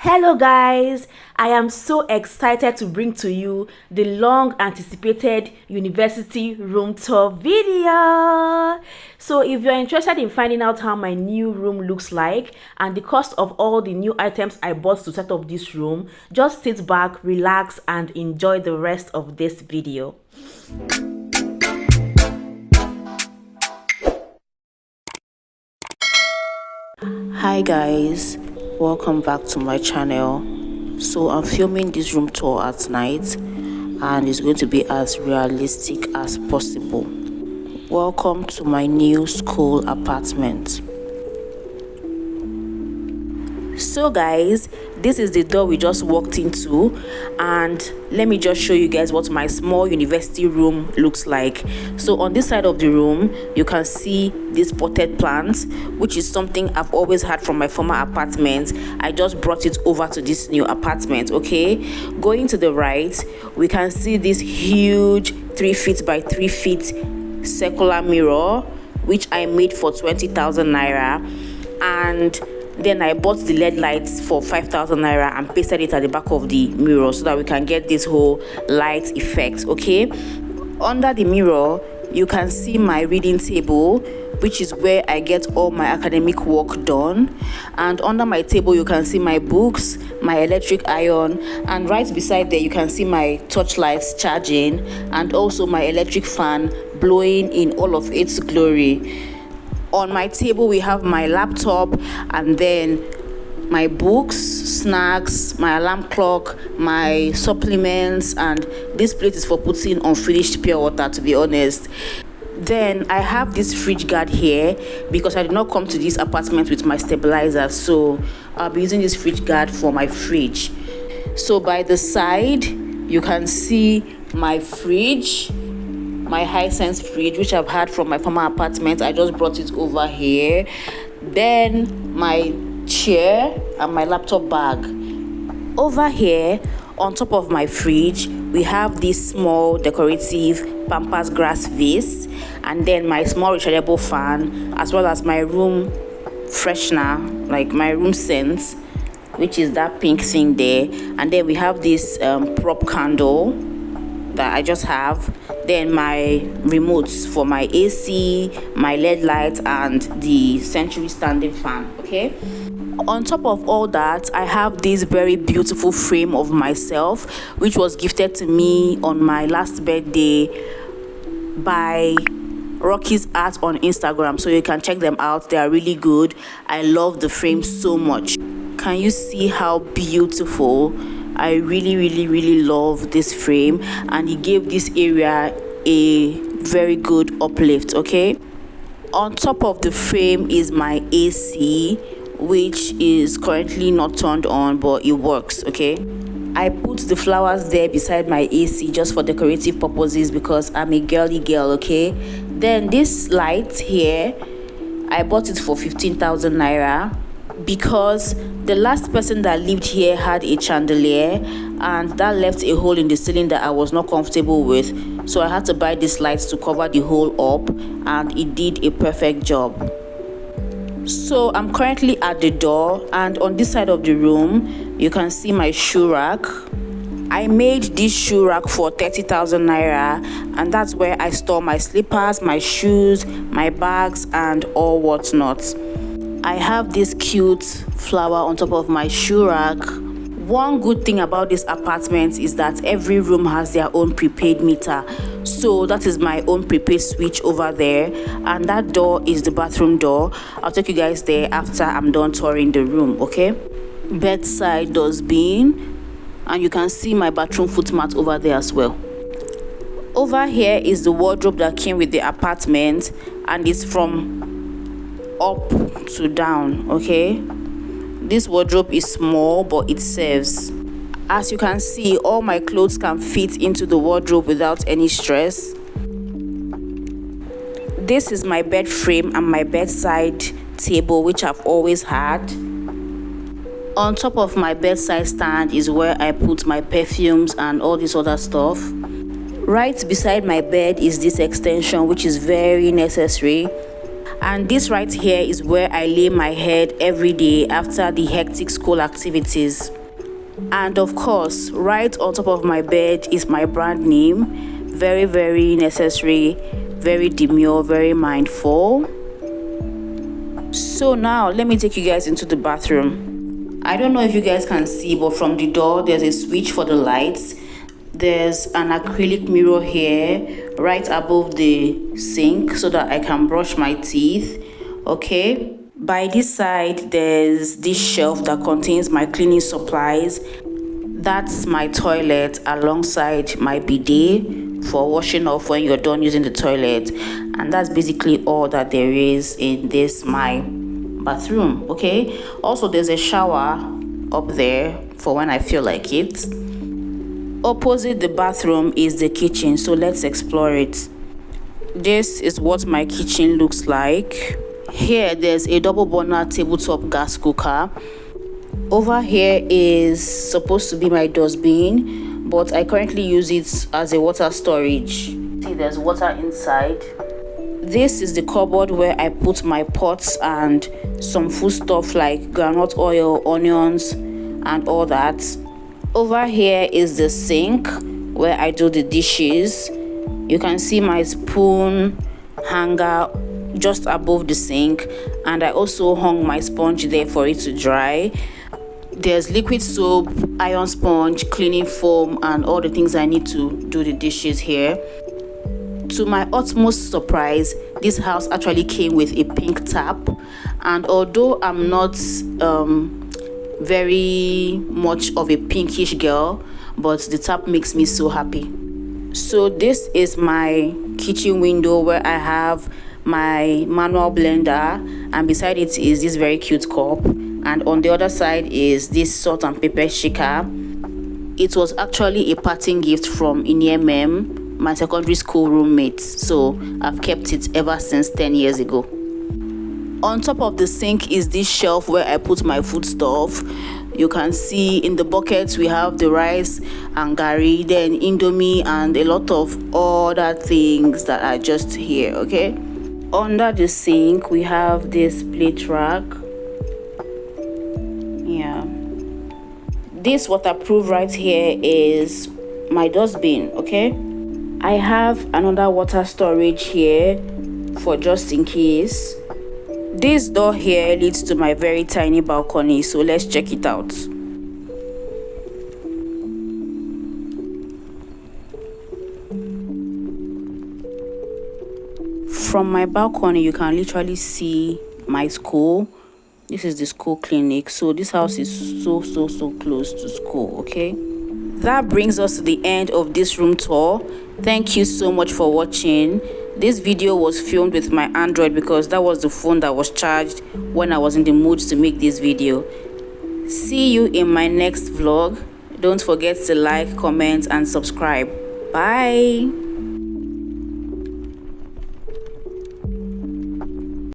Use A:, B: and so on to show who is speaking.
A: Hello guys, I am so excited to bring to you the long anticipated university room tour video. So if you're interested in finding out how my new room looks like and the cost of all the new items I bought to set up this room, just sit back, relax and enjoy the rest of this video. Hi guys, welcome back to my channel. So I'm filming this room tour at night and it's going to be as realistic as possible. Welcome to my new school apartment. So guys, this is the door we just walked into, and let me just show you guys what my small university room looks like. So on this side of the room you can see this potted plants, which is something I've always had from my former apartment. I just brought it over to this new apartment. Okay, going to the right we can see this huge 3 feet by 3 feet circular mirror, which I made for 20,000 naira, and then I bought the LED lights for 5,000 naira and pasted it at the back of the mirror so that we can get this whole light effect. Okay, under the mirror you can see my reading table, which is where I get all my academic work done, and under my table you can see my books, my electric iron, and right beside there you can see my torch lights charging and also my electric fan blowing in all of its glory. On my table we have my laptop and then my books, snacks, my alarm clock, my supplements, and this plate is for putting unfinished pure water, to be honest. Then I have this fridge guard here because I did not come to this apartment with my stabilizer, so I'll be using this fridge guard for my fridge. So by the side you can see my fridge, my Hisense fridge, which I've had from my former apartment. I just brought it over here. Then my chair and my laptop bag. Over here on top of my fridge we have this small decorative pampas grass vase, and then my small rechargeable fan, as well as my room freshener, like my room scent, which is that pink thing there. And then we have this prop candle that I just have, then my remotes for my AC, my LED light, and the Century standing fan. Okay, on top of all that I have this very beautiful frame of myself, which was gifted to me on my last birthday by Rocky's Art on Instagram, so you can check them out. They are really good. I love the frame so much. Can you see how beautiful? I really love this frame, and he gave this area a very good uplift. Okay, on top of the frame is my AC, which is currently not turned on but it works. Okay, I put the flowers there beside my AC just for decorative purposes because I'm a girly girl. Okay, then this light here I bought it for 15,000 naira because the last person that lived here had a chandelier and that left a hole in the ceiling that I was not comfortable with, so I had to buy these lights to cover the hole up, and it did a perfect job. So I'm currently at the door, and on this side of the room you can see my shoe rack. I made this shoe rack for 30,000 naira, and that's where I store my slippers, my shoes, my bags, and all whatnot. I have this cute flower on top of my shoe rack. One good thing about this apartment is that every room has their own prepaid meter. So that is my own prepaid switch over there, and that door is the bathroom door. I'll take you guys there after I'm done touring the room. Okay, bedside dustbin, and you can see my bathroom foot mat over there as well. Over here is the wardrobe that came with the apartment, and it's from up to down. Okay, this wardrobe is small but it serves. As you can see, all my clothes can fit into the wardrobe without any stress. This is my bed frame and my bedside table, which I've always had. On top of my bedside stand is where I put my perfumes and all this other stuff. Right beside my bed is this extension, which is very necessary. And this right here is where I lay my head every day after the hectic school activities. And of course, right on top of my bed is my brand name. Very, very necessary, very demure, very mindful. So now let me take you guys into the bathroom. I don't know if you guys can see, but from the door there's a switch for the lights. There's an acrylic mirror here right above the sink so that I can brush my teeth. Okay, by this side there's this shelf that contains my cleaning supplies. That's my toilet alongside my bidet for washing off when you're done using the toilet. And that's basically all that there is in this my bathroom. Okay, also there's a shower up there for when I feel like it. Opposite the bathroom is the kitchen, so let's explore it. This is what my kitchen looks like. Here there's a double burner tabletop gas cooker. Over here is supposed to be my dustbin, but I currently use it as a water storage. See, there's water inside. This is the cupboard where I put my pots and some food stuff like groundnut oil, onions, and all that. Over here is the sink where I do the dishes. You can see my spoon hanger just above the sink, and I also hung my sponge there for it to dry. There's liquid soap, iron sponge, cleaning foam, and all the things I need to do the dishes here. To my utmost surprise, this house actually came with a pink tap, and although I'm not very much of a pinkish girl, but the tap makes me so happy. So this is my kitchen window where I have my manual blender, and beside it is this very cute cup, and on the other side is this salt and pepper shaker. It was actually a parting gift from Inyemem, my secondary school roommate, so I've kept it ever since 10 years ago. On top of the sink is this shelf where I put my food stuff. You can see in the buckets we have the rice and gari, then indomie, and a lot of other things that are just here. Okay, under the sink we have this plate rack. Yeah, this waterproof right here is my dustbin. Okay, I have another water storage here for just in case. This door here leads to my very tiny balcony, so let's check it out. From my balcony you can literally see my school. This is the school clinic, so this house is so close to school. Okay, that brings us to the end of this room tour. Thank you so much for watching. This video was filmed with my Android because that was the phone that was charged when I was in the mood to make this video. See you in my next vlog. Don't forget to like, comment, and subscribe. Bye.